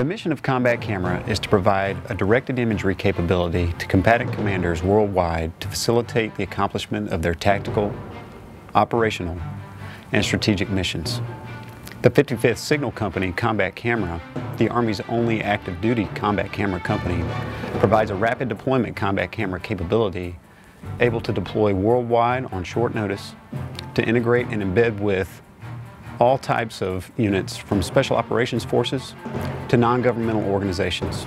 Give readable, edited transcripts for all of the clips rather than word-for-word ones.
The mission of Combat Camera is to provide a directed imagery capability to combatant commanders worldwide to facilitate the accomplishment of their tactical, operational, and strategic missions. The 55th Signal Company Combat Camera, the Army's only active duty combat camera company, provides a rapid deployment combat camera capability able to deploy worldwide on short notice to integrate and embed with all types of units from special operations forces to non-governmental organizations,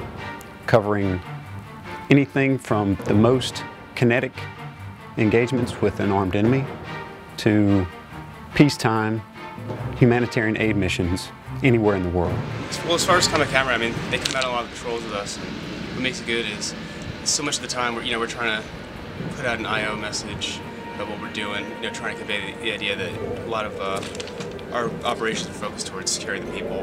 covering anything from the most kinetic engagements with an armed enemy to peacetime humanitarian aid missions anywhere in the world. Well, as far as Combat Camera, I mean, they come out on a lot of patrols with us, and what makes it good is so much of the time we're trying to put out an I/O message about what we're doing, trying to convey the idea that a lot of our operations are focused towards securing the people,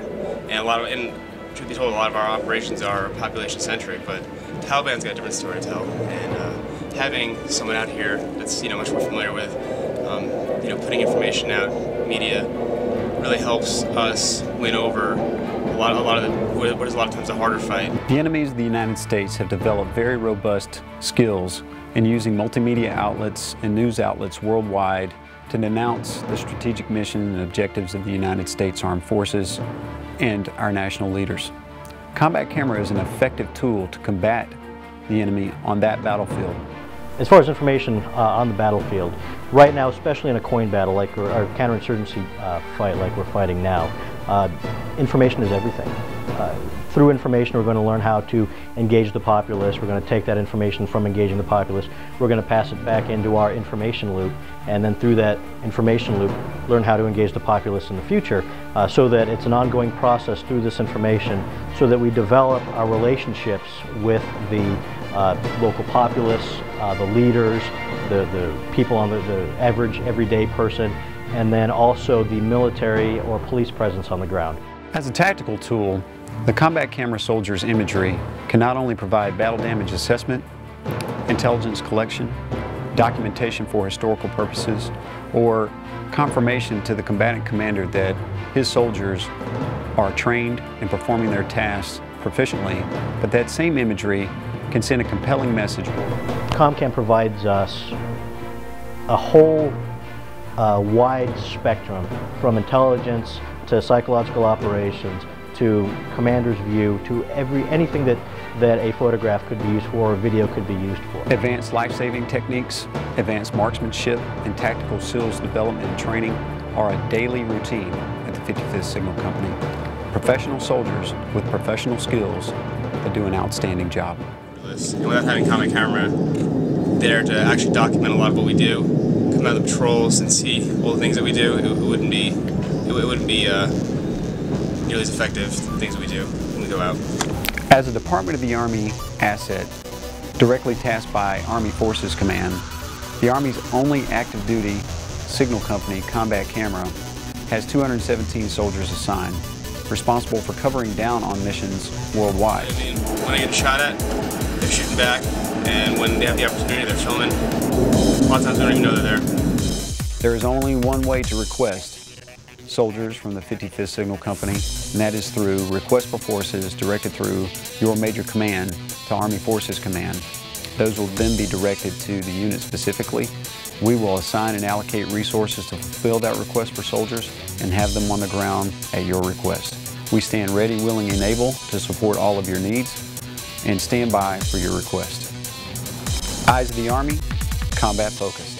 and truth be told, a lot of our operations are population-centric, but Taliban's got a different story to tell, and having someone out here that's much more familiar with putting information out, media, really helps us win over what is a lot of times a harder fight. The enemies of the United States have developed very robust skills in using multimedia outlets and news outlets worldwide to denounce the strategic mission and objectives of the United States Armed Forces and our national leaders. Combat Camera is an effective tool to combat the enemy on that battlefield. As far as information on the battlefield, right now, especially in a coin battle like our counterinsurgency fight like we're fighting now, information is everything. Through information, we're going to learn how to engage the populace. We're going to take that information from engaging the populace. We're going to pass it back into our information loop, and then through that information loop, learn how to engage the populace in the future, so that it's an ongoing process through this information, so that we develop our relationships with the local populace, the leaders, the people on the average everyday person, and then also the military or police presence on the ground. As a tactical tool, the Combat Camera soldier's imagery can not only provide battle damage assessment, intelligence collection, documentation for historical purposes, or confirmation to the combatant commander that his soldiers are trained and performing their tasks proficiently, but that same imagery can send a compelling message. ComCam provides us a whole wide spectrum, from intelligence to psychological operations to commander's view to anything that a photograph could be used for or a video could be used for. Advanced life-saving techniques, advanced marksmanship, and tactical SEALs development and training are a daily routine at the 55th Signal Company. Professional soldiers with professional skills that do an outstanding job. And without having Combat Camera there to actually document a lot of what we do, come out of the patrols and see all the things that we do, it wouldn't be nearly as effective the things we do when we go out. As a Department of the Army asset, directly tasked by Army Forces Command, the Army's only active duty signal company, Combat Camera, has 217 soldiers assigned, responsible for covering down on missions worldwide. I mean, when I get shot at, they're shooting back, and when they have the opportunity, they're filming. A lot of times they don't even know they're there. There is only one way to request soldiers from the 55th Signal Company, and that is through request for forces directed through your major command to Army Forces Command. Those will then be directed to the unit specifically. We will assign and allocate resources to fulfill that request for soldiers and have them on the ground at your request. We stand ready, willing, and able to support all of your needs and stand by for your request. Eyes of the Army, combat focused.